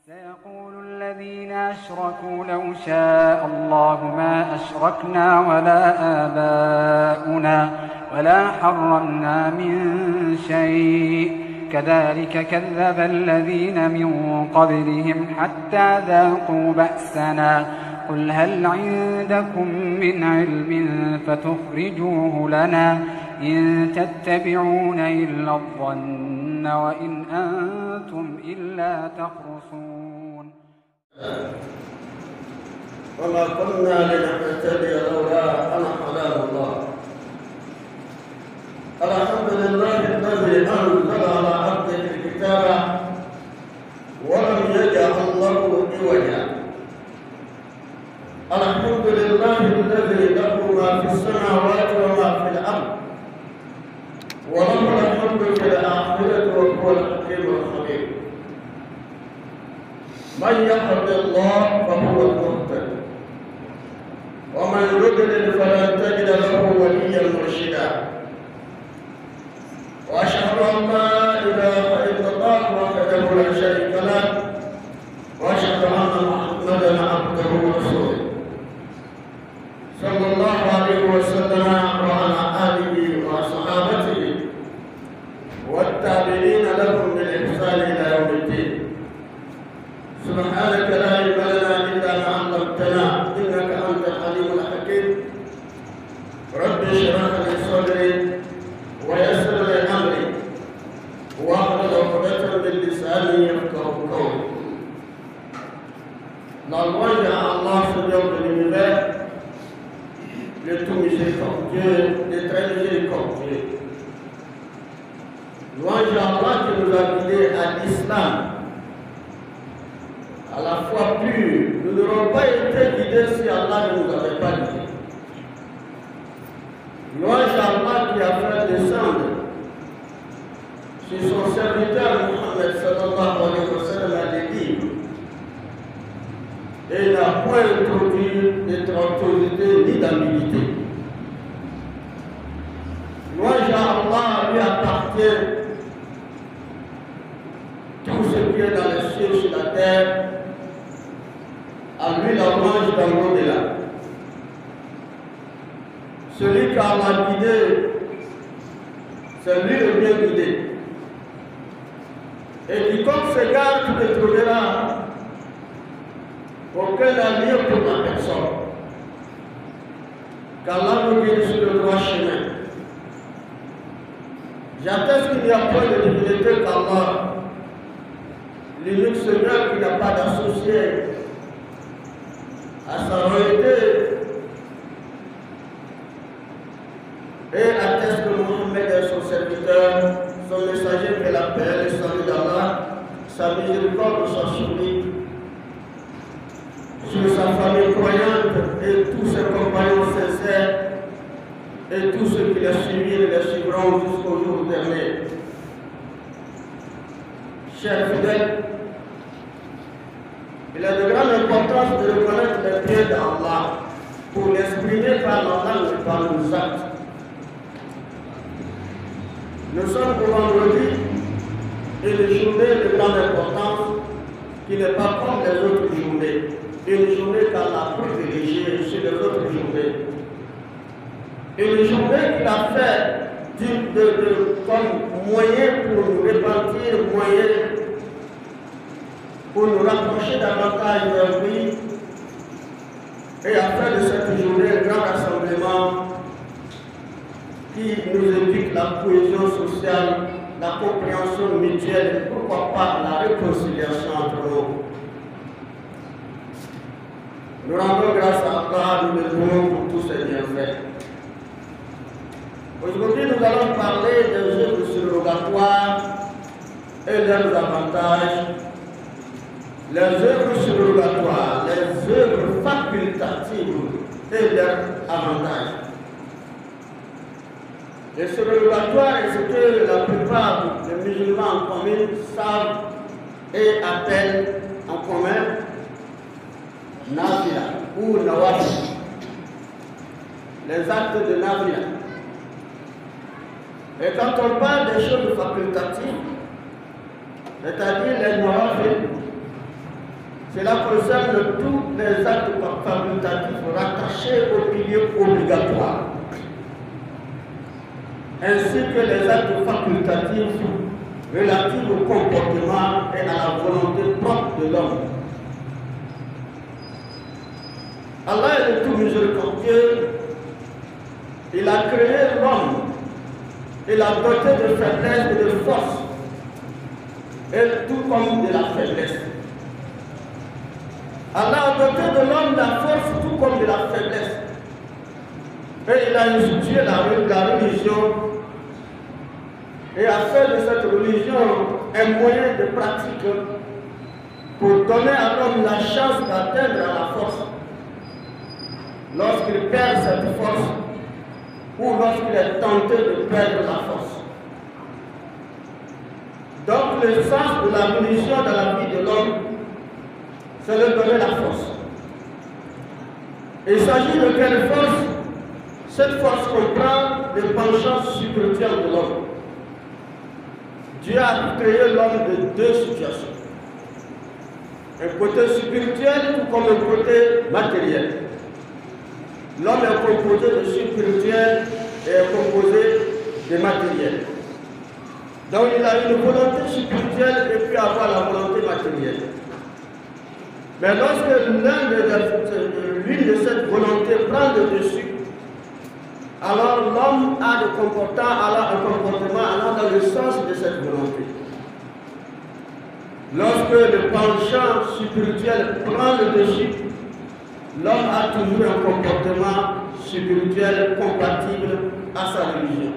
سيقول الذين أشركوا لو شاء الله ما أشركنا ولا آباؤنا ولا حرمنا من شيء كذلك كذب الذين من قبلهم حتى ذاقوا بأسنا قل هل عندكم من علم فتخرجوه لنا إن تتبعون إلا الظن وإن أنتم إلا تخرصون وما كنا لنهتدي لولا أن هدانا الله الحمد لله الذي أنزل على عبده الكتاب ولم يجعل له عوجا الحمد لله الذي له ما في السماوات وما في الأرض وله الحمد في الآخرة وهو الحكيم الخبير من يهد الله فهو المهتد ومن يضلل فلن تجد له وليا مرشدا واشهد ان لا اله الا الله وحده لا شريك له واشهد ان محمدا عبده ورسوله صلى الله عليه وسلم وعلى اله وصحابته والتابعين لهم بالاحسان الى يوم الدين سبحانك لا علم لنا الا ما علمتنا انك انت العليم الحكيم رب اشرح لي صدري ويسر لي امري واحلل عقدة من لساني يفقهوا قولي. La louange à Allah, Seigneur de l'univers, le tout miséricordieux, le très miséricordieux. Louange à Allah qui nous a guidés à l'islam, à la foi pure. Nous n'aurions pas été guidés si Allah ne nous avait pas guidés. Louange à Allah qui a fait descendre sur son serviteur Mohammed sallallahu alayhi wa sallam les livres et il n'a point introduit de tortuosité ni d'ambiguïté. Louange à Allah lui appartient tout ce qui est dans les cieux sur la terre, à lui la louange dans l'au-delà. Celui qui a guidé, c'est lui le bien guidé. Et quiconque s'égare, tu ne trouveras aucun avenir pour ma personne. Qu'Allah nous guide sur le droit chemin. J'atteste qu'il n'y a point de divinité qu'Allah, l'unique Seigneur qui n'a pas d'associé à sa royauté, et atteste que Mohammed est son serviteur, son messager, que la paix, le salut d'Allah, sa miséricorde soit sur lui, sur sa famille croyante et tous ses compagnons sincères et tous ceux qui les suivirent et les suivront jusqu'au jour dernier. Chers fidèles, il est de grande importance de reconnaître les biens d'Allah pour l'exprimer par la langue et par nos actes. Nous sommes au vendredi et une journée de grande importance qui n'est pas comme les autres journées. Une journée qu'Allah a privilégiée sur les autres journées. Une journée qu'il a fait comme moyen pour nous repentir, moyen pour nous rapprocher davantage de lui et à faire de cette journée un grand rassemblement qui nous éduque la cohésion sociale, la compréhension mutuelle et pourquoi pas la réconciliation entre nous. Nous rendons grâce à Allah, nous le louons pour tous ces bienfaits. Aujourd'hui, nous allons parler des œuvres surrogatoires et leurs avantages. Les œuvres surrogatoires, les œuvres facultatives et leurs avantages. Les surrogatoires est ce que la plupart des musulmans en commun savent et appellent en commun Nafila ou Nawafil. Les actes de Nafila. Et quand on parle des choses facultatives, c'est-à-dire les Nawafil, Cela concerne tous les actes facultatifs rattachés aux piliers obligatoires, ainsi que les actes facultatifs relatifs au comportement et à la volonté propre de l'homme. Allah est le tout miséricordieux. Il a créé l'homme. Il l'a doté de faiblesse et de force, et tout comme de la faiblesse. Allah a doté de l'homme la force tout comme de la faiblesse. Et il a institué la religion et a fait de cette religion un moyen de pratique pour donner à l'homme la chance d'atteindre à la force. Lorsqu'il perd cette force ou lorsqu'il est tenté de perdre la force. Donc le sens de la religion dans la vie de l'homme, c'est de donner la force. Il s'agit de quelle force? Cette force comprend les penchants spirituels de l'homme. Dieu a créé l'homme de deux situations. Un côté spirituel tout comme un côté matériel. L'homme est composé de spirituel et est composé de matériel. Donc il a une volonté spirituelle et puis avoir la volonté matérielle. Mais lorsque l'une de cette volonté prend le dessus, alors l'homme a un comportement allant dans le sens de cette volonté. Lorsque le penchant spirituel prend le dessus, l'homme a toujours un comportement spirituel compatible à sa religion.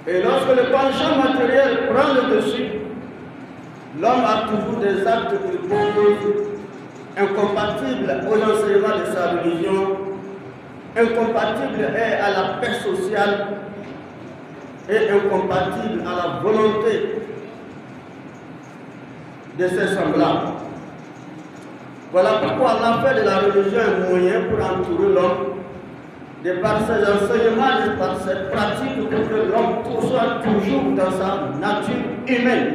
Et lorsque le penchant matériel prend le dessus, l'homme a toujours des actes qu'il pose incompatibles aux enseignements de sa religion, incompatibles à la paix sociale et incompatibles à la volonté de ses semblables. Voilà pourquoi Allah fait de la religion un moyen pour entourer l'homme, de par ses enseignements, de par ses pratiques, pour que l'homme soit toujours dans sa nature humaine.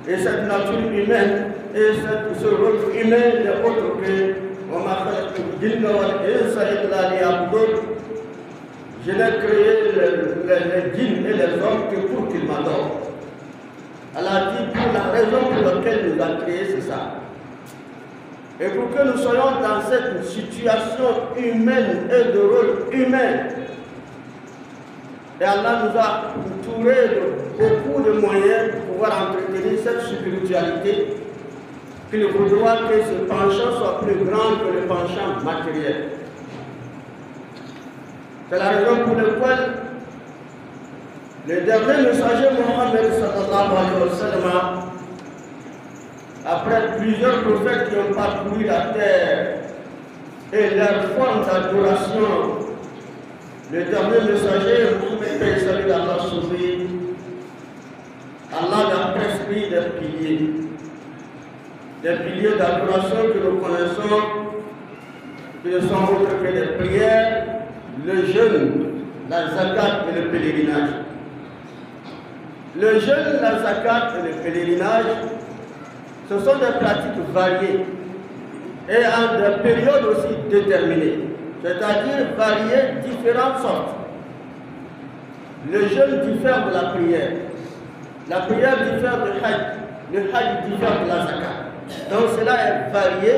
Et cette nature humaine, et ce rôle humain n'est autre que je n'ai créé les djinns et les hommes que pour qu'ils m'adorent. Allah a dit pour la raison pour laquelle il nous a créé, c'est ça. Et pour que nous soyons dans cette situation humaine et de rôle humain, et Allah nous a entouré de beaucoup de moyens pour pouvoir entretenir cette spiritualité, qu'il faudra que ce penchant soit plus grand que le penchant matériel. C'est la raison pour laquelle le dernier messager Mohammed sallallahu alayhi wa sallam, après plusieurs prophètes qui ont parcouru la terre et leur forme d'adoration, le dernier messager, Mohammed sallallahu alayhi wa sallam, Allah a prescrit des piliers d'adoration que nous connaissons, qui ne sont autres que les prières, le jeûne, la zakat et le pèlerinage. Le jeûne, la zakat et le pèlerinage, ce sont des pratiques variées et en des périodes aussi déterminées, c'est-à-dire variées, différentes sortes. Le jeûne diffère de la prière diffère du hajj, le hajj diffère de la zakat. Donc cela est varié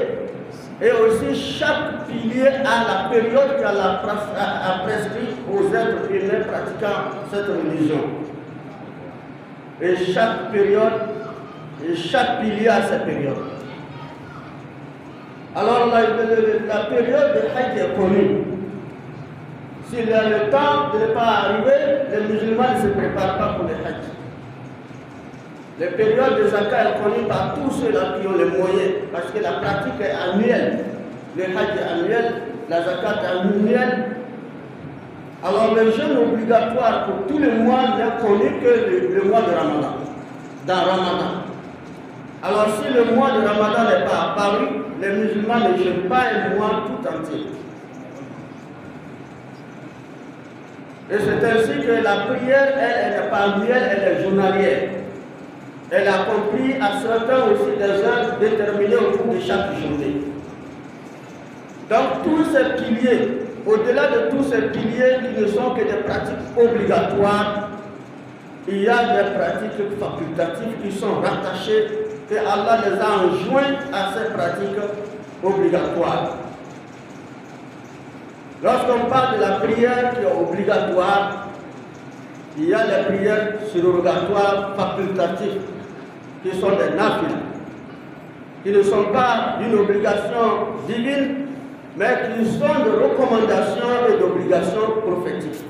et aussi chaque pilier a la période qu'elle a prescrit aux êtres humains pratiquant cette religion. Et chaque période et chaque pilier a sa période. Alors la période de Hajj est connue. S'il y a le temps de ne pas arriver, les musulmans ne se préparent pas pour le Hajj. La période de Zakat est connue par tous ceux-là qui ont les moyens, parce que la pratique est annuelle. Le Hajj est annuel, la Zakat est annuelle. Alors le jeûne obligatoire pour tous les mois n'est connu que le mois de Ramadan. Dans Ramadan. Alors si le mois de Ramadan n'est pas apparu, les musulmans ne jeûnent pas un mois tout entier. Et c'est ainsi que la prière, elle n'est pas annuelle, elle est journalière. Elle accomplit à certains aussi des heures déterminées au cours de chaque journée. Donc tous ces piliers, au-delà de tous ces piliers qui ne sont que des pratiques obligatoires, il y a des pratiques facultatives qui sont rattachées, que Allah les a enjoints à ces pratiques obligatoires. Lorsqu'on parle de la prière qui est obligatoire, il y a les prières surrogatoires facultatives, qui sont des nafiles, qui ne sont pas d'une obligation divine, mais qui sont de recommandations et d'obligations prophétiques.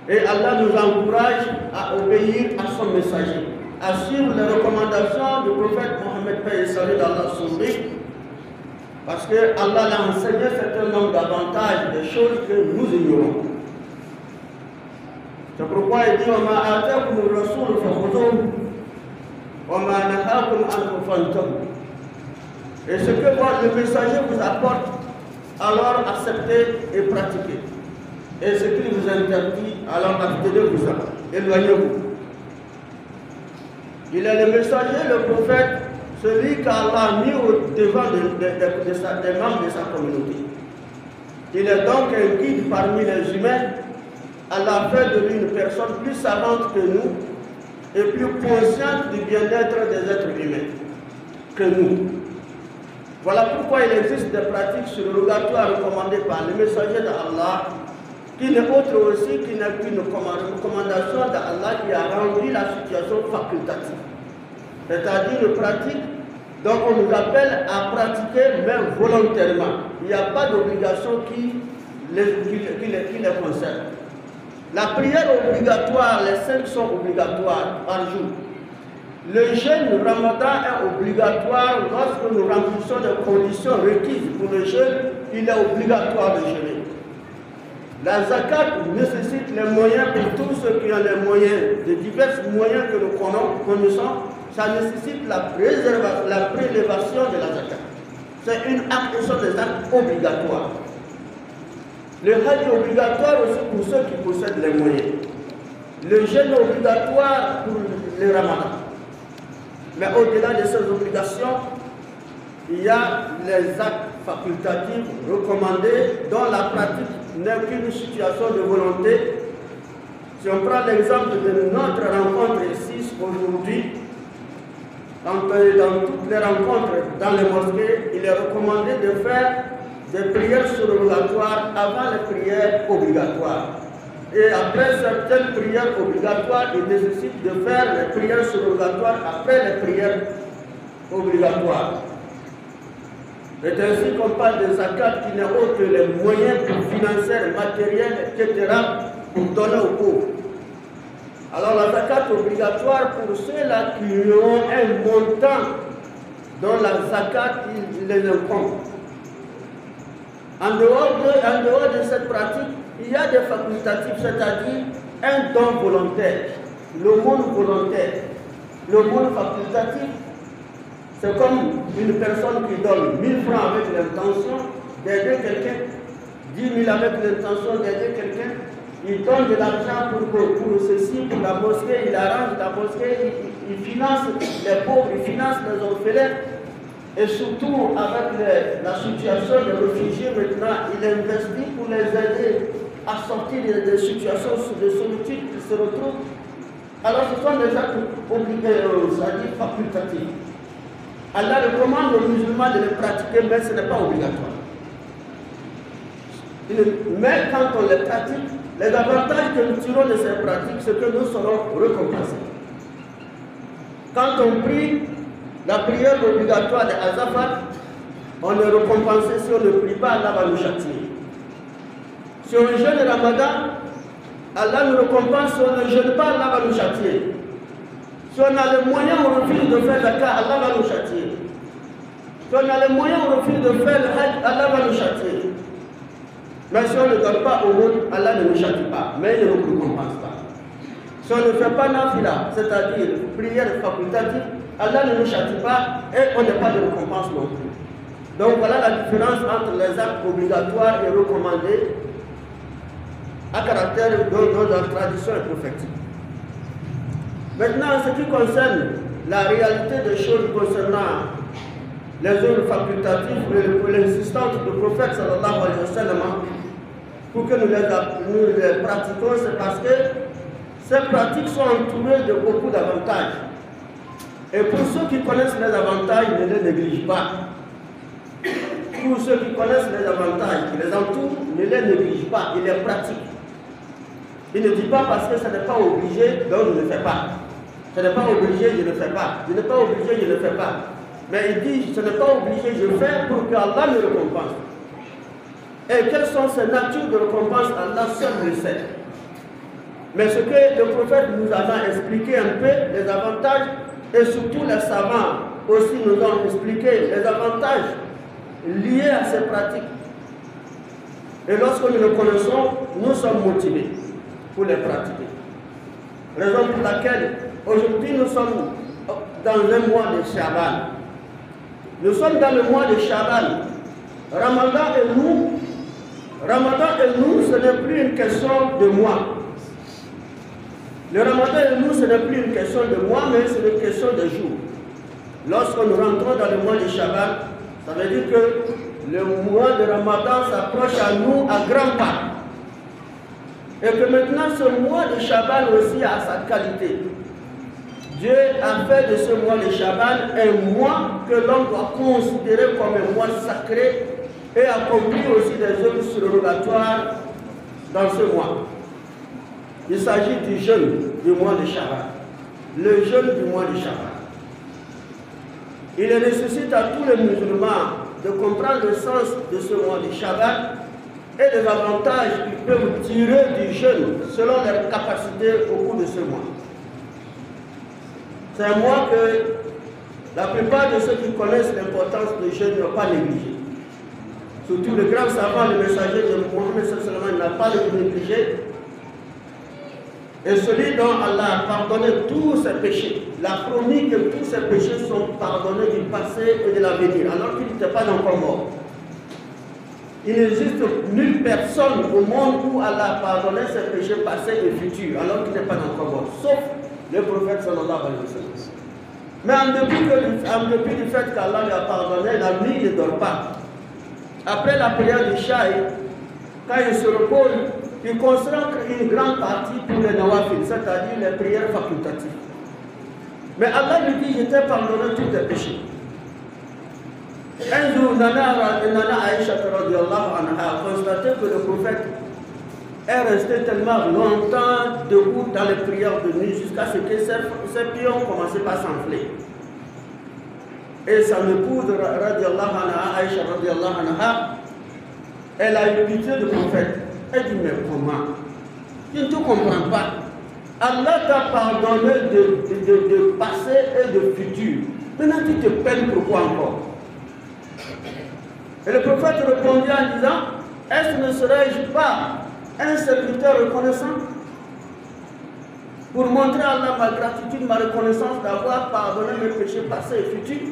Et Allah nous encourage à obéir à son messager, à suivre les recommandations du prophète Mohammed paix et salut d'Allah sur lui, parce que Allah l'a enseigné un certain nombre d'avantages, des choses que nous ignorons. C'est pourquoi il dit وَمَا آتَاكُمُ الرَّسُولُ فَخُذُوهُ وَمَا نَهَاكُمْ عَنْهُ فَانْتَهُوا. Et ce que le messager vous apporte, alors acceptez et pratiquez. Et ce qu'il vous interdit, alors abstenez-vous, éloignez-vous. Il est le messager, le prophète, celui qu'Allah a mis au devant des membres de sa communauté. Il est donc un guide parmi les humains. Allah a fait de lui une personne plus savante que nous et plus consciente du bien-être des êtres humains que nous. Voilà pourquoi il existe des pratiques surrogatoires recommandées par le messager d'Allah, qui n'est autre aussi qu'une recommandation d'Allah qui a rendu la situation facultative. C'est-à-dire une pratique dont on nous appelle à pratiquer même volontairement. Il n'y a pas d'obligation qui les concerne. La prière obligatoire, les 5 sont obligatoires par jour. Le jeûne Ramadan est obligatoire lorsque nous remplissons les conditions requises pour le jeûne, il est obligatoire de jeûner. La zakat nécessite les moyens pour tous ceux qui ont les moyens, de divers moyens que nous connaissons, ça nécessite la prélévation de la zakat. C'est une acte, ce sont des actes obligatoires. Le hajj est obligatoire aussi pour ceux qui possèdent les moyens. Le jeûne est obligatoire pour le ramadan. Mais au-delà de ces obligations, il y a les actes facultatifs recommandés dont la pratique n'est qu'une situation de volonté. Si on prend l'exemple de notre rencontre ici aujourd'hui, dans toutes les rencontres dans les mosquées, il est recommandé de faire des prières surrogatoires avant les prières obligatoires. Et après certaines prières obligatoires, il nécessite de faire les prières surrogatoires après les prières obligatoires. C'est ainsi qu'on parle de zakat qui n'est autre que les moyens financiers, matériels, etc. pour donner aux pauvres. Alors la zakat obligatoire pour ceux-là qui ont un montant dont la zakat les incombe. En dehors de cette pratique, il y a des facultatifs, c'est-à-dire un don volontaire, le monde volontaire. Le monde facultatif, c'est comme une personne qui donne 1000 francs avec l'intention d'aider quelqu'un, 10 000 avec l'intention d'aider quelqu'un. Il donne de l'argent pour ceci, pour la mosquée, il arrange la mosquée, il finance les pauvres, il finance les orphelins. Et surtout avec la situation des réfugiés maintenant, il investit pour les aider à sortir des situations de solitude qui se retrouvent. Alors ce sont des actes obligés, c'est-à-dire facultatifs. Allah recommande aux musulmans de les pratiquer, mais ce n'est pas obligatoire. Mais quand on les pratique, les avantages que nous tirons de ces pratiques, c'est que nous serons récompensés. Quand on prie, la prière obligatoire de Azafat, on est récompensé. Si on ne prie pas, Allah va nous châtier. Si on jeûne le Ramadan, Allah nous récompense. Si on ne jeûne pas, Allah va nous châtier. Si on a les moyens, on refuse de faire zakat, Allah va nous châtier. Si on a les moyens, on refuse de faire le hajj, Allah va nous châtier. Mais si on ne donne pas au monde, Allah ne nous châtie pas, mais il ne nous récompense pas. Si on ne fait pas nafila, c'est-à-dire prière facultative, Allah ne nous châtie pas et on n'a pas de récompense non plus. Donc voilà la différence entre les actes obligatoires et recommandés à caractère dont la tradition est prophétique. Maintenant, en ce qui concerne la réalité des choses concernant les œuvres facultatives et l'insistance du prophète sallallahu alayhi wa sallam pour que nous les pratiquions, c'est parce que ces pratiques sont entourées de beaucoup d'avantages. Et pour ceux qui connaissent les avantages, ne les négligent pas. Pour ceux qui connaissent les avantages, qui les entourent, ne les négligent pas, ils les pratiquent. Il ne dit pas parce que ce n'est pas obligé, donc je ne fais pas. Ce n'est pas obligé, je ne fais pas. Je n'ai pas obligé, je ne fais pas. Mais il dit, ce n'est pas obligé, je fais pour qu'Allah me récompense. Et quelles sont ces natures de récompense, Allah seul le sait. Mais ce que le prophète nous a expliqué un peu, les avantages, et surtout les savants aussi nous ont expliqué les avantages liés à ces pratiques. Et lorsque nous le connaissons, nous sommes motivés pour les pratiquer. Raison pour laquelle aujourd'hui nous sommes dans un mois de Shaban. Nous sommes dans le mois de Shaban. Ramadan et nous, ce n'est plus une question de mois. Le Ramadan et nous, ce n'est plus une question de mois, mais c'est une question de jours. Lorsque nous rentrons dans le mois de Shaban, ça veut dire que le mois de Ramadan s'approche à nous à grands pas. Et que maintenant, ce mois de Shaban aussi a sa qualité. Dieu a fait de ce mois de Shaban un mois que l'on doit considérer comme un mois sacré et accomplir aussi des œuvres surrogatoires dans ce mois. Il s'agit du jeûne du mois de Shaban. Le jeûne du mois de Shaban. Il nécessite à tous les musulmans de comprendre le sens de ce mois de Shaban et les avantages qu'ils peuvent tirer du jeûne selon leurs capacités au cours de ce mois. C'est un mois que la plupart de ceux qui connaissent l'importance du jeûne n'ont pas négligé. Surtout le grand savant, le messager de Mohammed sallallahu alayhi wa sallam n'a pas négligé. Et celui dont Allah a pardonné tous ses péchés, la promis que tous ses péchés sont pardonnés du passé et de l'avenir, alors qu'il n'était pas encore mort. Il n'existe nulle personne au monde où Allah a pardonné ses péchés passés et futurs, alors qu'il n'est pas encore mort, sauf le prophète sallallahu alayhi wa sallam. Mais en dépit du fait qu'Allah lui a pardonné, la nuit ne dort pas. Après la prière du Shaï, quand il se repose, il consacre une grande partie pour les nawafil, c'est-à-dire les prières facultatives. Mais Allah lui dit, je t'ai pardonné tous tes péchés. Un jour, Nana Aïcha a constaté que le prophète est resté tellement longtemps debout dans les prières de nuit jusqu'à ce que ses pieds ont commencé à s'enfler. Et son épouse, Aïcha, elle a eu pitié du prophète. Elle dit, mais comment? Tu ne te comprends pas. Allah t'a pardonné de passé et de futur. Maintenant, tu te peines pourquoi encore? Et le prophète répondit en disant, est-ce que ne serais-je pas un serviteur reconnaissant? Pour montrer à Allah ma gratitude, ma reconnaissance d'avoir pardonné mes péchés passés et futurs.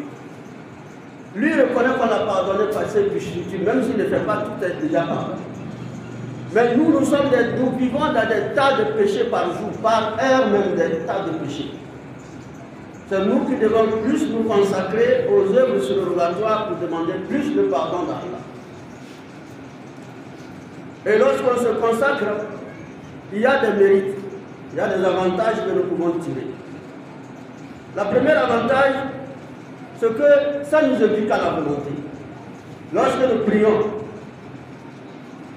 Lui reconnaît qu'on a pardonné passé et futur, même s'il ne fait pas tout est déjà pardonné. Mais nous vivons dans des tas de péchés par jour, par heure même des tas de péchés. C'est nous qui devons plus nous consacrer aux œuvres surrogatoires pour demander plus de pardon d'Allah. Et lorsqu'on se consacre, il y a des mérites, il y a des avantages que nous pouvons tirer. Le premier avantage, c'est que ça nous éduque à la volonté. Lorsque nous prions,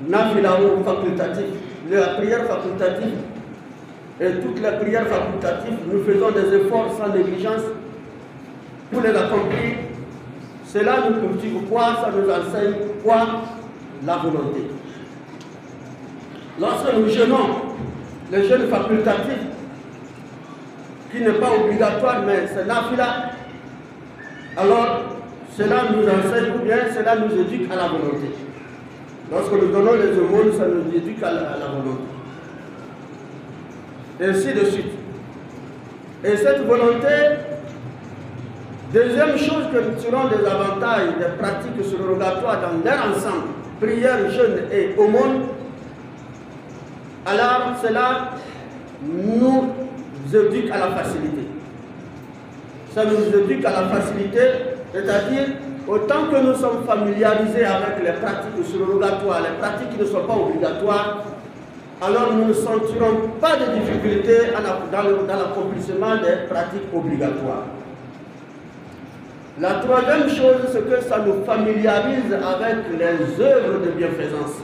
nafila ou facultatif, la prière facultative et toutes les prières facultatives, nous faisons des efforts sans négligence pour les accomplir. Cela nous cultive quoi? Ça nous enseigne quoi? La volonté. Lorsque nous jeûnons, le jeûne facultatif, qui n'est pas obligatoire, mais c'est nafila, alors cela nous enseigne ou bien cela nous éduque à la volonté. Lorsque nous donnons les aumônes, ça nous éduque à la volonté. Et ainsi de suite. Et cette volonté, deuxième chose que nous tirons des avantages des pratiques surrogatoires dans leur ensemble, prière, jeûne et aumône, alors cela nous éduque à la facilité. Ça nous éduque à la facilité, c'est-à-dire autant que nous sommes familiarisés avec les pratiques surrogatoires, les pratiques qui ne sont pas obligatoires, alors nous ne sentirons pas de difficulté dans l'accomplissement des pratiques obligatoires. La troisième chose, c'est que ça nous familiarise avec les œuvres de bienfaisance.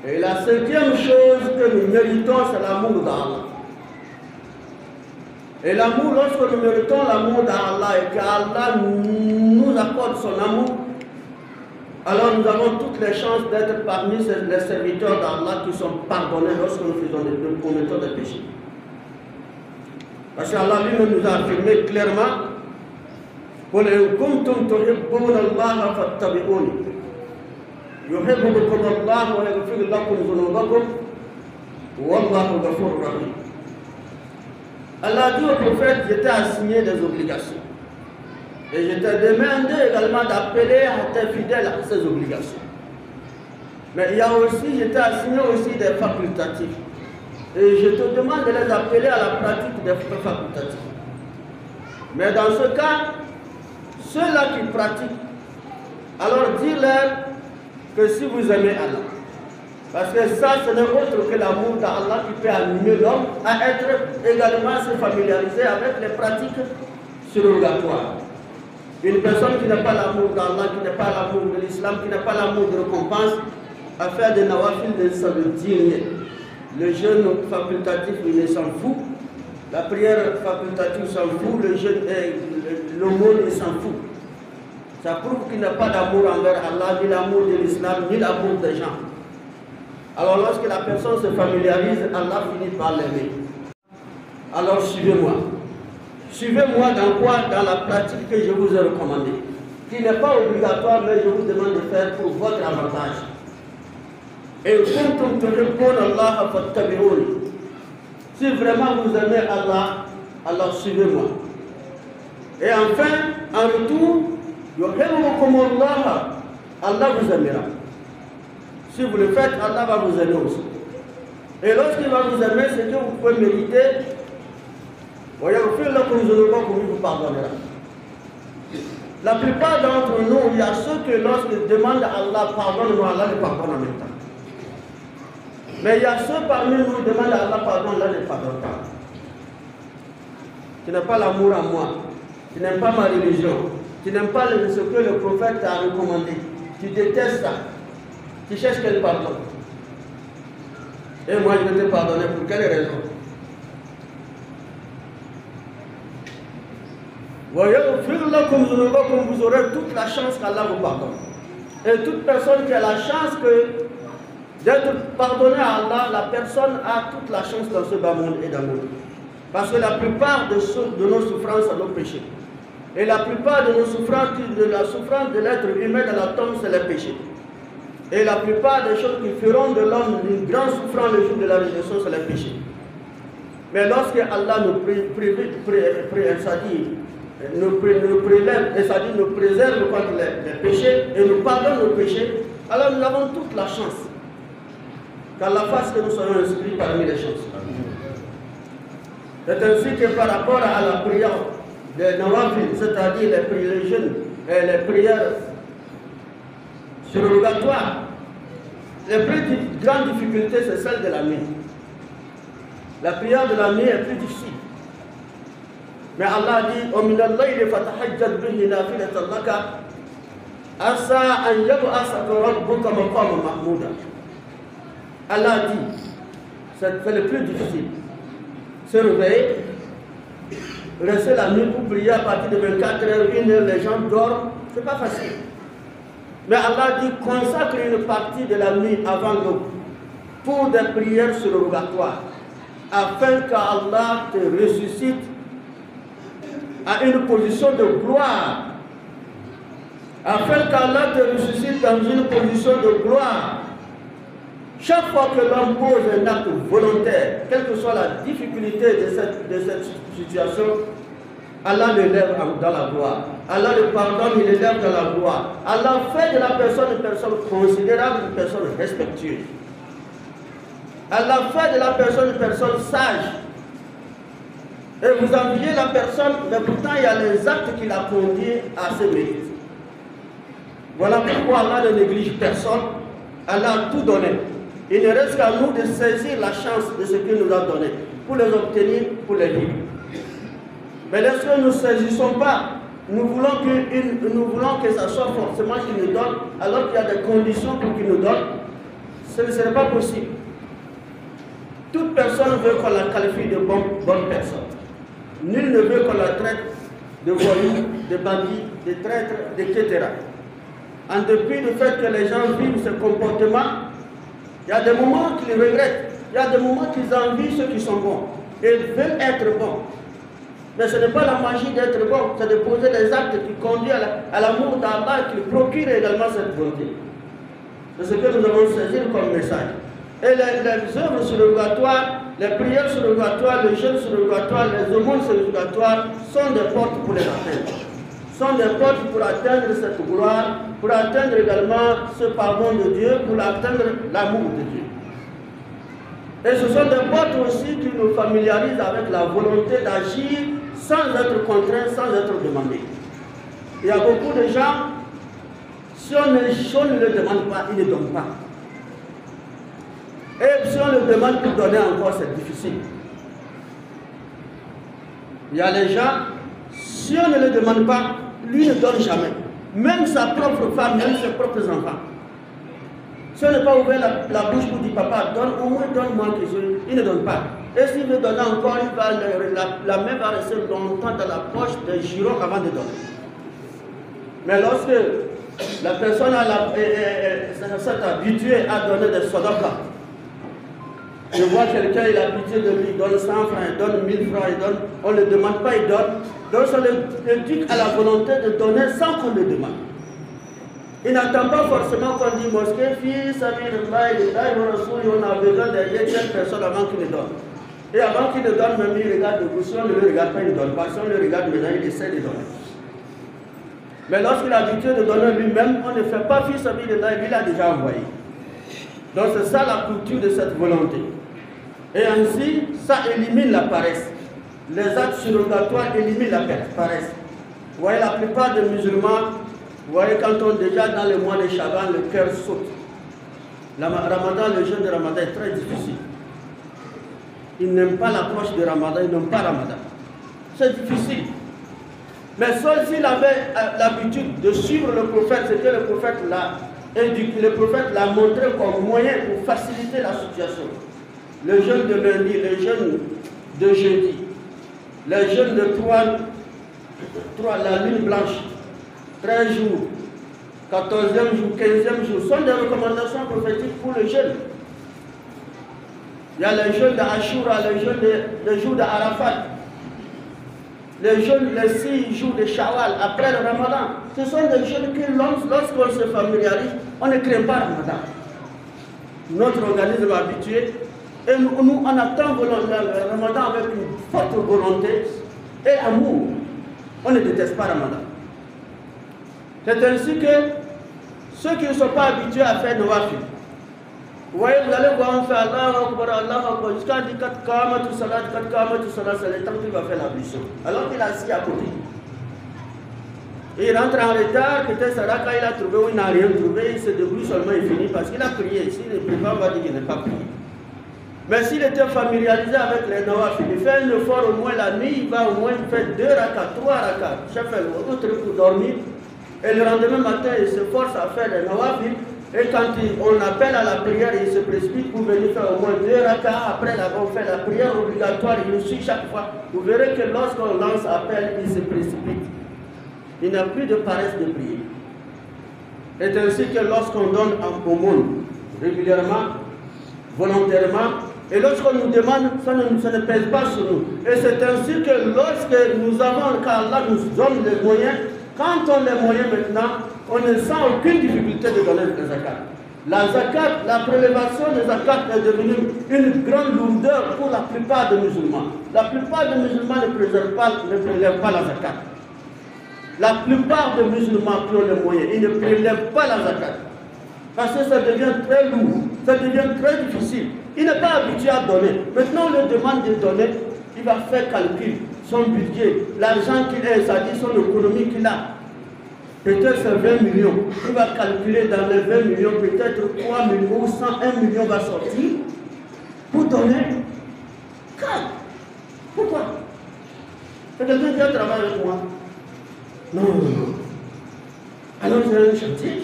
Et la cinquième chose que nous méritons, c'est l'amour d'Allah. Et l'amour, lorsque nous méritons l'amour d'Allah et qu'Allah nous accorde son amour, alors nous avons toutes les chances d'être parmi les serviteurs d'Allah qui sont pardonnés lorsque nous commettons des péchés. Parce qu'Allah lui-même nous a affirmé clairement قُلْ إِن كُنتُمْ تُحِبُّونَ اللَّهَ فَاتَّبِعُونِي يُحِبُّكُمُ اللَّهُ وَيَغْفِرْ لَكُمْ ذُنُوبَكُمْ وَاللَّهُ غَفُورٌ رَحِيمٌ. Allah dit au prophète, j'étais assigné des obligations. Et je t'ai demandé également d'appeler à tes fidèles à ces obligations. Mais il y a aussi, je t'ai assigné aussi des facultatifs. Et je te demande de les appeler à la pratique des facultatifs. Mais dans ce cas, ceux-là qui pratiquent, alors dis-leur que si vous aimez Allah, parce que ça, ce n'est autre que l'amour d'Allah qui peut animer l'homme à être également se familiariser avec les pratiques surrogatoires. Une personne qui n'a pas l'amour d'Allah, qui n'a pas l'amour de l'islam, qui n'a pas l'amour de récompense, à faire des nawafil de ça le digne. Le jeûne facultatif, il s'en fout. La prière facultative s'en fout. Le jeûne, l'aumône, il s'en fout. Ça prouve qu'il n'a pas d'amour envers Allah, ni l'amour de l'islam, ni l'amour des gens. Alors lorsque la personne se familiarise, Allah finit par l'aimer. Alors suivez-moi. Suivez-moi dans quoi? Dans la pratique que je vous ai recommandée, qui n'est pas obligatoire, mais je vous demande de faire pour votre avantage. Et kuntum tuhibbuna Allah fattabi'uni. Si vraiment vous aimez Allah, alors suivez-moi. Et enfin, en retour, yuhibbukum Allah, Allah vous aimera. Si vous le faites, Allah va vous aimer aussi. Et lorsqu'il va vous aimer, c'est que vous pouvez mériter. Il vous pardonnera. La plupart d'entre nous, il y a ceux que lorsqu'ils demandent à Allah, pardonne-moi, Allah le pardonne en même temps. Mais il y a ceux parmi nous qui demandent à Allah pardon, Allah ne pardonne pas. Tu n'as pas l'amour en moi, tu n'aimes pas ma religion, tu n'aimes pas ce que le prophète t'a recommandé, tu détestes ça, tu cherches quel pardon. Et moi je vais te pardonner pour quelle raison? Vous aurez toute la chance qu'Allah vous pardonne. Et toute personne qui a la chance d'être pardonnée à Allah, la personne a toute la chance dans ce bas monde et dans le monde. Parce que la plupart de nos souffrances sont nos péchés. Et la plupart de nos souffrances, de la souffrance de l'être humain dans la tombe, c'est le péché. Et la plupart des choses qui feront de l'homme une grande souffrance le jour de la résurrection, c'est le péché. Mais lorsque Allah nous prélève, et ça dit nous préserve contre les péchés et nous pardonne nos péchés, alors nous avons toute la chance qu'Allah fasse que nous soyons inscrits parmi les chances. C'est ainsi que par rapport à la prière des nawafil, c'est-à-dire les jeûnes et les prières surrogatoires, les plus grandes difficultés, c'est celle de la nuit. La prière de la nuit est plus difficile. Mais Allah dit, وَمِنَ اللَّيْلِ فَتَحَجَّدْ بِهِ نَافِلَةً لَكَ عَسَىٰ أَنْ يَبْعَثَكَ رَبُّكَ مَقَامًا مَحْمُودًا. Allah dit, c'est le plus difficile. Se réveiller, rester la nuit pour prier à partir de 24 heures, 1 heure, les gens dorment, c'est pas facile. Mais Allah dit, consacre une partie de la nuit avant l'aube pour des prières surrogatoires, afin qu'Allah te ressuscite à une position de gloire, afin qu'Allah te ressuscite dans une position de gloire. Chaque fois que l'homme pose un acte volontaire, quelle que soit la difficulté de cette situation, Allah l'élève dans la gloire. Allah le pardonne, il l'élève dans la gloire. Allah fait de la personne une personne considérable, une personne respectueuse. Allah fait de la personne une personne sage. Et vous enviez la personne, mais pourtant il y a les actes qui la conduisent à ce mérite. Voilà pourquoi Allah ne néglige personne. Allah a tout donné. Il ne reste qu'à nous de saisir la chance de ce qu'il nous a donné, pour les obtenir, pour les vivre. Mais lorsque nous ne saisissons pas, nous voulons que ça soit forcément qu'il nous donne, alors qu'il y a des conditions pour qu'il nous donne, ce ne serait pas possible. Toute personne veut qu'on la qualifie de bonne personne. Nul ne veut qu'on la traite de voyous, de bandits, de traîtres, etc. En dépit du fait que les gens vivent ce comportement, il y a des moments qu'ils regrettent, il y a des moments qu'ils envient ceux qui sont bons. Et ils veulent être bons. Mais ce n'est pas la magie d'être bon, c'est de poser des actes qui conduisent à l'amour d'Allah et qui procurent également cette bonté. C'est ce que nous avons saisi comme message. Et les œuvres surrogatoires, les prières surrogatoires, les jeûnes surrogatoires, les aumônes surrogatoires sont des portes pour les atteindre. Sont des portes pour atteindre cette gloire, pour atteindre également ce pardon de Dieu, pour atteindre l'amour de Dieu. Et ce sont des portes aussi qui nous familiarisent avec la volonté d'agir sans être contraint, sans être demandé. Il y a beaucoup de gens, si on ne le demande pas, ils ne donnent pas. Et si on le demande pour donner encore, c'est difficile. Il y a les gens, si on ne le demande pas, lui ne donne jamais. Même sa propre femme, même ses propres enfants. Si on n'a pas ouvert la bouche pour dire papa, donne, au moins donne-moi quelque chose, il ne donne pas. Et s'il veut donner encore, la main va rester longtemps dans la poche des girons avant de donner. Mais lorsque la personne s'est habituée à donner des sadakas, je vois quelqu'un, il a pitié de lui, il donne 100 francs, il donne 1000 francs, il donne, on ne le demande pas, il donne. Donc ça l'éduque à la volonté de donner sans qu'on le demande. Il n'attend pas forcément qu'on dise mosquée, fils, on a besoin d'aider telle personne avant qu'il le donne. Et avant qu'il le donne, même il regarde debout. Si on ne le regarde pas, il ne donne pas. Si on le regarde maintenant, il essaie de donner. Mais lorsqu'il a l'habitude de donner lui-même, on ne fait pas fils, il a déjà envoyé. Donc c'est ça la culture de cette volonté. Et ainsi, ça élimine la paresse. Les actes surrogatoires éliminent la paresse. Vous voyez, la plupart des musulmans, vous voyez, quand on est déjà dans le mois de Chaban, le cœur saute. Ramadan, le jeûne de Ramadan est très difficile. Ils n'aiment pas l'approche de Ramadan, ils n'aiment pas Ramadan. C'est difficile. Mais sauf s'il avait l'habitude de suivre le prophète, ce que le prophète l'a éduqué, le prophète l'a montré comme moyen pour faciliter la situation. Le jeûne de lundi, le jeûne de jeudi, le jeûne de 3 la lune blanche, 13 jours, 14e jour, 15e jour, sont des recommandations prophétiques pour le jeûne. Il y a le jeûne d'Ashura, le jour d'Arafat, les 6 jours de Shawwal après le Ramadan. Ce sont des jeûnes que lorsqu'on se familiarise, on ne craint pas le Ramadan. Notre organisme est habitué et nous on attend le Ramadan avec une forte volonté et amour. On ne déteste pas le Ramadan. C'est ainsi que ceux qui ne sont pas habitués à faire Nawafil, vous voyez, vous allez voir, on fait Allah Akbar, jusqu'à 4 Kama, tout ça, c'est le temps qu'il va faire l'ablution. Alors qu'il est assis à côté. Et il rentre en retard, peut-être Saraka, il a trouvé ou il n'a rien trouvé, il se débrouille seulement, il finit parce qu'il a prié. S'il ne prie pas, on va dire qu'il n'a pas prié. Mais s'il était familiarisé avec les Nawafil, il fait un effort au moins la nuit, il va au moins faire 2 rakas, 3 rakas, chef fait l'autre pour dormir. Et le lendemain matin, il se force à faire les Nawafil. Et quand on appelle à la prière, il se précipite pour venir faire au moins 2 rakas. Après on fait la prière obligatoire, il le suit chaque fois. Vous verrez que lorsqu'on lance appel, il se précipite. Il n'a plus de paresse de prier. C'est ainsi que lorsqu'on donne au monde régulièrement, volontairement, et lorsqu'on nous demande, ça ne pèse pas sur nous. Et c'est ainsi que lorsque nous avons, qu'Allah nous donne les moyens, quand on a les moyens maintenant, on ne sent aucune difficulté de donner la zakat. La zakat, la prélévation des zakat est devenue une grande lourdeur pour la plupart des musulmans. La plupart des musulmans ne prélèvent pas la zakat. La plupart des musulmans qui ont les moyens, ils ne prélèvent pas la zakat. Parce que ça devient très lourd. ça devient très difficile. Il n'est pas habitué à donner. Maintenant, on lui demande de donner, il va faire calcul, son budget, l'argent qu'il a, c'est-à-dire son économie qu'il a. Peut-être c'est 20 millions. Il va calculer dans les 20 millions, peut-être 3 millions ou 101 millions va sortir pour donner. Calme. Pourquoi? C'est quelqu'un qui a travaillé avec moi. Non. Alors j'ai un chantier.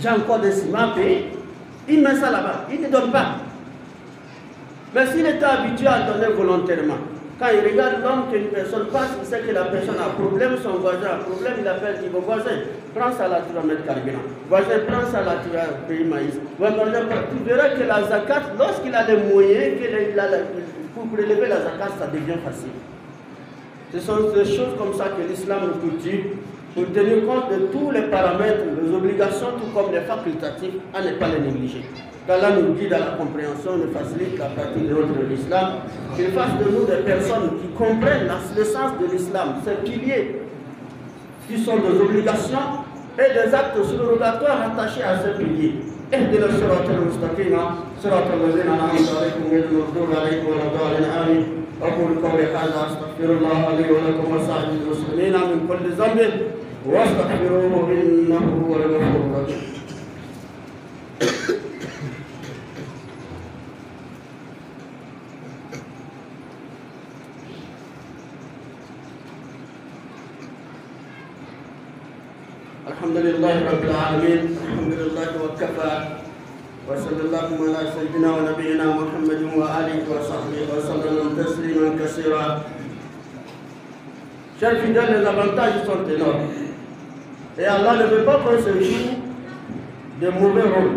J'ai encore des ciments à payer. Il met ça là-bas. Il ne donne pas. Mais s'il était habitué à donner volontairement, quand il regarde l'homme qu'une personne passe, il sait que la personne a un problème, son voisin a un problème, il appelle, il dit, voisin, prends ça là, tu vas mettre carburant. Voisin, prends ça là, tu vas payer maïs. Tu verras que la zakat, lorsqu'il a les moyens, pour prélever la zakat, ça devient facile. Ce sont des choses comme ça que l'islam nous cultive, pour tenir compte de tous les paramètres, les obligations, tout comme les facultatifs, à ne pas les négliger. Qu'Allah nous guide à la compréhension, nous facilite la pratique de l'islam, qu'il fasse de nous des personnes qui comprennent le sens de l'islam, ces piliers qui sont des obligations et des actes surrogatoires attachés à ces piliers. اهدنا الصراط المستقيم صراط الذين انعمت عليهم غير المغضوب عليهم ولا الضالين امين. اقول قولي هذا استغفر الله لي ولكم وسائر المسلمين من كل ذنب واستغفروه انه هو الغفور الرحيم. الحمد لله رب العالمين الحمد لله وكفى وصلى الله على سيدنا ونبينا محمد وآله وصحبه وسلم تسليما كثيرا. Chers fidèles, les avantages sont énormes. Et Allah ne veut pas qu'on se joue de mauvais rôles.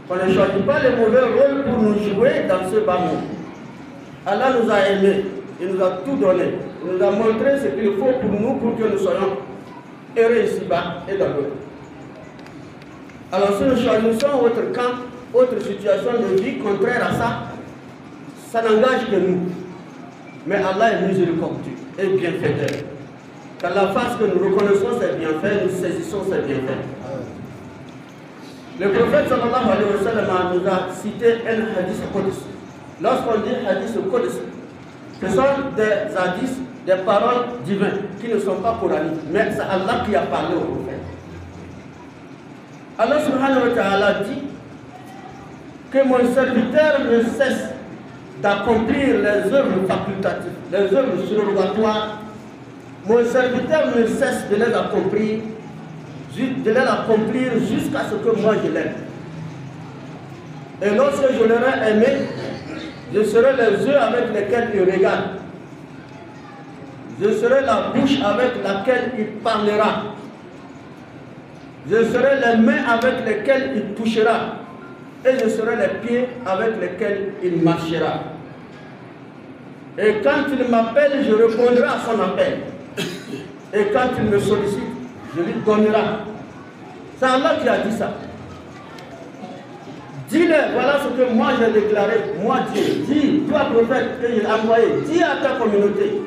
On ne choisit pas les mauvais rôles pour nous jouer dans ce bas monde. Allah nous a aimés, il nous a tout donné. Il nous a montré ce qu'il faut pour nous, pour que nous soyons heureux ici-bas et dans l'autre. Alors si nous choisissons autre camp, autre situation de vie contraire à ça, ça n'engage que nous. Mais Allah est miséricordieux et bienfaiteur. Qu'Allah fasse que nous reconnaissons ses bienfaits, nous saisissons ses bienfaits. Le prophète sallallahu alayhi wa sallam nous a cité un hadith qudsi. Lorsqu'on dit hadith qudsi, ce sont des hadiths, des paroles divines qui ne sont pas coraniques, mais c'est Allah qui a parlé au prophète. Allah subhanahu wa ta'ala dit que mon serviteur ne cesse d'accomplir les œuvres facultatives, les œuvres surrogatoires. Mon serviteur ne cesse de les accomplir jusqu'à ce que moi je l'aime. Et lorsque je l'aurai aimé, je serai les yeux avec lesquels il regarde. Je serai la bouche avec laquelle il parlera. Je serai les mains avec lesquelles il touchera. Et je serai les pieds avec lesquels il marchera. Et quand il m'appelle, je répondrai à son appel. Et quand il me sollicite, je lui donnerai. C'est Allah qui a dit ça. Dis-le, voilà ce que moi j'ai déclaré. Moi Dieu, dis, toi prophète que j'ai envoyé, dis à ta communauté.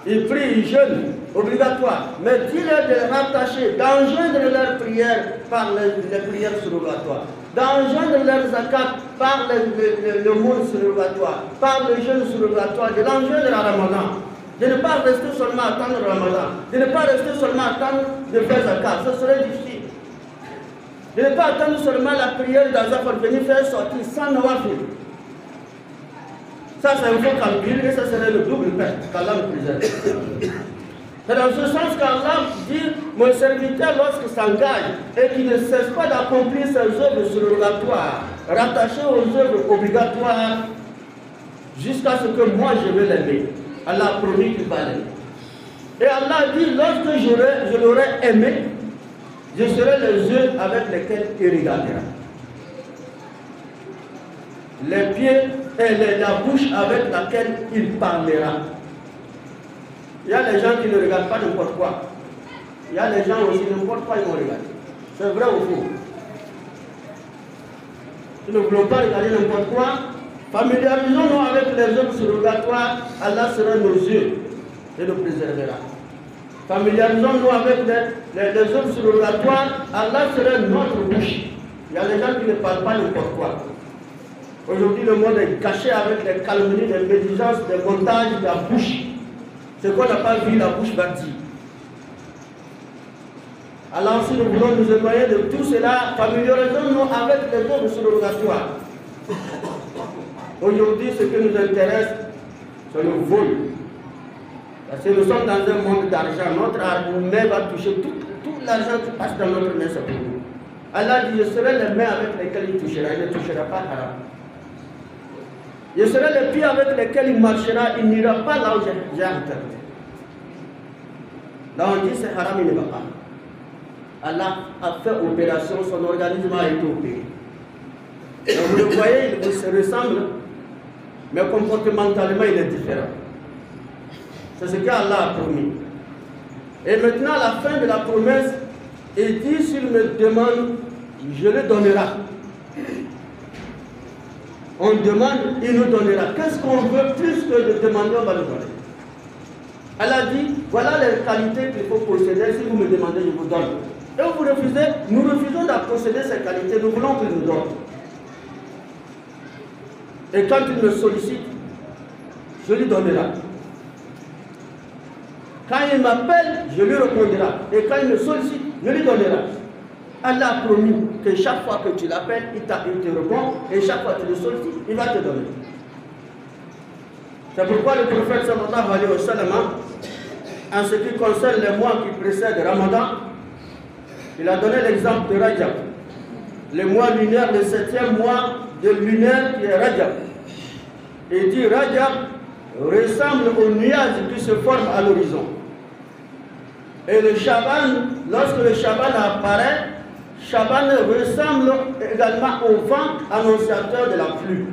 Ils prient, ils jeûnent, obligatoire. Mais dis-leur de rattacher, d'enjoindre leurs prières par les prières surrogatoires, d'enjoindre leurs zakat par le monde surrogatoire, par le jeûne surrogatoire, de l'enjoindre à Ramadan. De ne pas rester seulement à attendre le Ramadan, de ne pas rester seulement à attendre de faire zakat, ce serait difficile. De ne pas attendre seulement la prière d'Azaf pour venir faire sortir sans nawafil. Ça, c'est un faux calcul et ça serait le double perte qu'Allah nous préserve. C'est dans ce sens qu'Allah dit, mon serviteur, lorsqu'il s'engage et qu'il ne cesse pas d'accomplir ses œuvres surrogatoires, rattachées aux œuvres obligatoires, jusqu'à ce que moi je vais l'aimer. Allah a promis qu'il va l'aimer. Et Allah dit, lorsque je l'aurai aimé, je serai les yeux avec lesquels il regardera. Les pieds et la bouche avec laquelle il parlera. Il y a des gens qui ne regardent pas n'importe quoi. Il y a des gens aussi, n'importe quoi, ils vont regarder. C'est vrai ou faux? Nous ne voulons pas regarder n'importe quoi. Familiarisons-nous avec les œuvres surrogatoires. Allah sera nos yeux et nous préservera. Familiarisons-nous avec les œuvres surrogatoires. Allah serait notre bouche. Il y a des gens qui ne parlent pas n'importe quoi. Aujourd'hui, le monde est caché avec des calomnies, des médisances, des montages de la bouche. Ce qu'on n'a pas vu, la bouche va dire. Alors, si nous voulons nous éloigner de tout cela, familiarisons-nous avec les œuvres surrogatoires. Aujourd'hui, ce qui nous intéresse, c'est le vol. Parce que nous sommes dans un monde d'argent. Notre main va toucher tout l'argent qui passe dans notre main, c'est pour nous. Allah dit, je serai les mains avec lesquelles il touchera, il ne touchera pas haram. Je serai les pieds avec lesquels il marchera, il n'ira pas là où j'ai interdit. Là on dit c'est haram, il ne va pas. Allah a fait opération, son organisme a été opéré. Donc vous le voyez, il se ressemble, mais comportementalement il est différent. C'est ce qu'Allah a promis. Et maintenant, à la fin de la promesse, il dit, s'il me demande, je le donnerai. On demande, il nous donnera. Qu'est-ce qu'on veut plus que de demander, on va le donner. Allah dit, voilà les qualités qu'il faut posséder. Si vous me demandez, je vous donne. Et vous refusez, nous refusons de posséder ces qualités. Nous voulons qu'il nous donne. Et quand il me sollicite, je lui donnerai. Quand il m'appelle, je lui répondrai. Et quand il me sollicite, je lui donnerai. Allah a promis que chaque fois que tu l'appelles, il te répond. Et chaque fois que tu le sollicites, il va te donner. C'est pourquoi le prophète sallallahu alayhi wa sallam, en ce qui concerne les mois qui précèdent Ramadan, il a donné l'exemple de Rajab. Le mois lunaire, le 7e mois de lunaire qui est Rajab. Il dit Rajab ressemble aux nuages qui se forment à l'horizon. Et le Shaban, lorsque le Shaban apparaît, Shaban ressemble également au vent annonciateur de la pluie.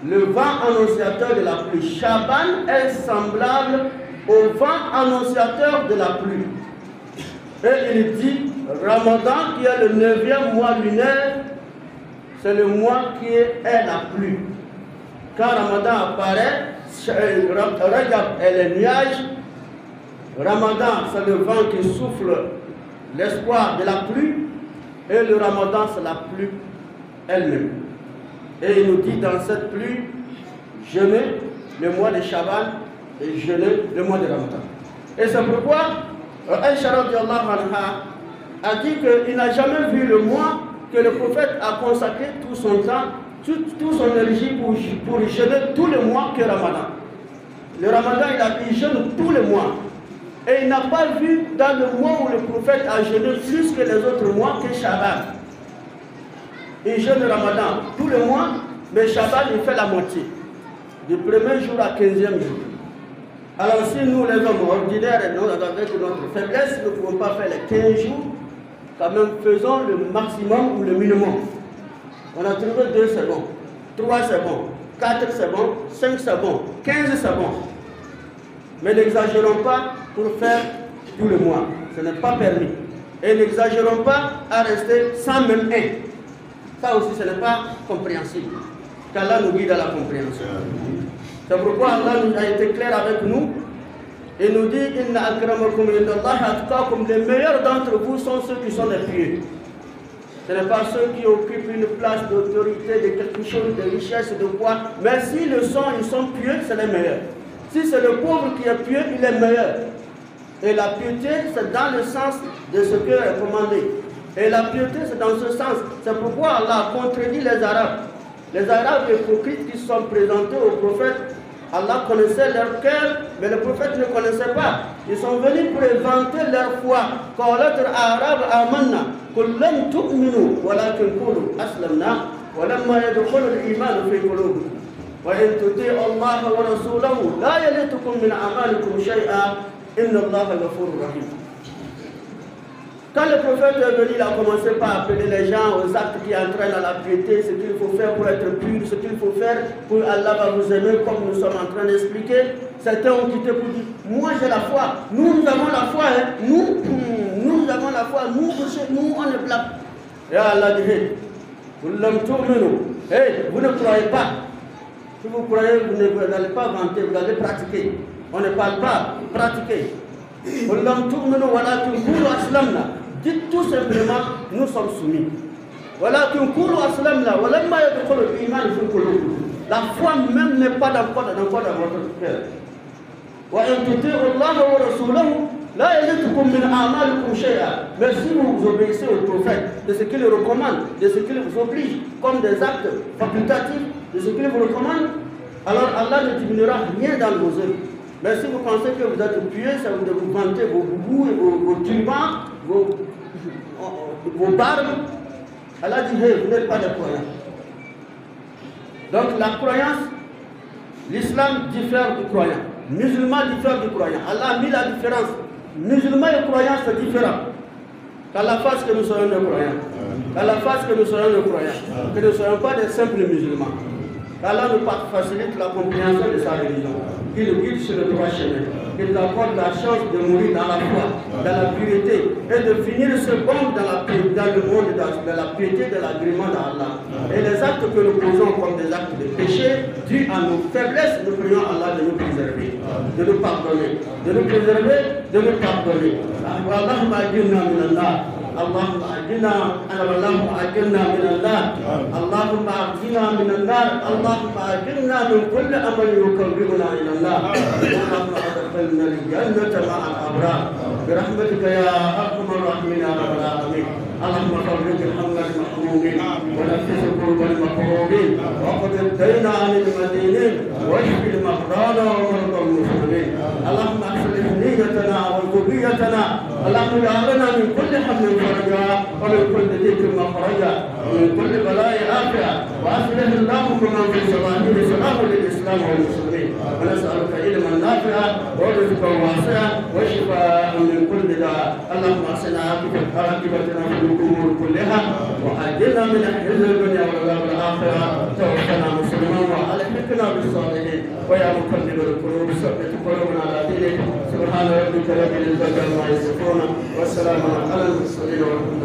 Le vent annonciateur de la pluie. Shaban est semblable au vent annonciateur de la pluie. Et il dit, Ramadan, qui est le 9e mois lunaire, c'est le mois qui est la pluie. Quand Ramadan apparaît, Rajab est les nuages, Ramadan c'est le vent qui souffle l'espoir de la pluie, et le Ramadan c'est la pluie elle-même. Et il nous dit dans cette pluie, jeûnez le mois de Shaban et jeûnez le mois de Ramadan. Et c'est pourquoi Aïcha radiyallahu anha a dit qu'il n'a jamais vu le mois que le prophète a consacré tout son temps, toute son énergie pour jeûner tous les mois que Ramadan. Le Ramadan, il jeûne tous les mois. Et il n'a pas vu dans le mois où le prophète a jeûné plus que les autres mois que Shaban. Il jeûne le Ramadan tous les mois, mais Shaban, il fait la moitié. Du premier jour à 15e jour. Alors si nous, les hommes ordinaires, nous, avec notre faiblesse, nous ne pouvons pas faire les 15 jours, quand même faisons le maximum ou le minimum. On a trouvé 2 c'est bon, 3 c'est bon, 4 c'est bon, 5 c'est bon, 15 c'est bon. Mais n'exagérons pas pour faire tout le mois. Ce n'est pas permis. Et n'exagérons pas à rester sans même un. Ça aussi, ce n'est pas compréhensible. Qu'Allah nous guide à la compréhension. C'est pourquoi Allah nous a été clair avec nous. Et nous dit, Inna akramakum indallahi atqakum. Les meilleurs d'entre vous sont ceux qui sont les pieux. Ce n'est pas ceux qui occupent une place d'autorité, de quelque chose, de richesse, de quoi. Mais s'ils le sont, ils sont pieux, c'est les meilleurs. Si c'est le pauvre qui est pieux, il est meilleur. Et la piété, c'est dans le sens de ce que est recommandé. Et la piété, c'est dans ce sens. C'est pourquoi Allah a contredit les Arabes. Les Arabes hypocrites qui sont présentés au prophète, Allah connaissait leur cœur, mais le prophète ne connaissait pas. Ils sont venus pour vanter leur foi. قالت الأعراب آمنا قل لم تؤمنوا ولكن قولوا أسلمنا ولما يدخل الإيمان في قلوبكم وإن تطيعوا الله ورسوله لا يلتكم من أعمالكم شيئا إن الله غفور رحيم. Quand le prophète est venu, il a commencé par appeler les gens aux actes qui entraînent à la piété, ce qu'il faut faire pour être pur, ce qu'il faut faire pour Allah va vous aimer, comme nous sommes en train d'expliquer. Certains ont quitté pour dire, moi j'ai la foi, nous avons la foi, hein. Nous avons la foi, nous on est blanc. Et Allah dit, hey, vous ne croyez pas. Si vous croyez, vous n'allez pas vanter, vous allez pratiquer. On ne parle pas, pratiquer. Dites tout simplement, nous sommes soumis. La foi même n'est pas dans votre cœur. Mais si vous obéissez au prophète, de ce qu'il recommande, de ce qu'il vous oblige, comme des actes facultatifs, de ce qu'il vous recommande, alors Allah ne diminuera rien dans vos œuvres. Mais si vous pensez que vous êtes pieux, ça vous de vous vanter vos boubous, vos turbans, vos barbes, Allah dit, hey, vous n'êtes pas des croyants. Donc la croyance, l'islam diffère du croyant. Musulman diffère du croyant. Allah a mis la différence. Musulman et croyant, c'est différent. Qu'Allah fasse que nous soyons des croyants. Qu'Allah fasse que nous soyons des croyants. Que nous ne soyons pas des simples musulmans. Qu'Allah nous facilite la compréhension de sa religion. Qu'il nous guide sur le droit chemin. Qu'il nous accorde la chance de mourir dans la foi, dans la pureté, et de finir ce monde dans le monde, dans la piété de l'agrément d'Allah. Et les actes que nous posons comme des actes de péché, dus à nos faiblesses, nous prions Allah de nous préserver, de nous pardonner, de nous préserver, de nous pardonner. Allahumma ajirna min Allah. اللهم أجرنا اللهم أجرنا من النار اللهم أجرنا من النار اللهم أجرنا من كل أمر يقربنا إلى الله اللهم أدخلنا الجنة مع الأبرار برحمتك يا أرحم الراحمين يا رب العالمين اللهم فرج هم المحمومين ونفس كرب المكروبين وقض الدين عن المدينين واشف المرضى ومرضى المسلمين اللهم أصلح نيتنا وذريتنا اللهم اجعلنا من كل هم فرجا ومن كل ضيق مخرجا ومن كل بلاء عافية وأصلح اللهم من في سمائه سلام للإسلام والمسلمين ونسألك علما نافعا ورزقا واسعا وشفاء من كل داء اللهم أحسن عاقبتنا في الأمور كلها وأجرنا من خزي الدنيا وعذاب الآخرة توفنا مسلما وألحقنا بالصالحين ويا مقلب القلوب ثبت قلوبنا على دينك سبحان ربك رب العزة عما يصفون والسلام على المرسلين والحمد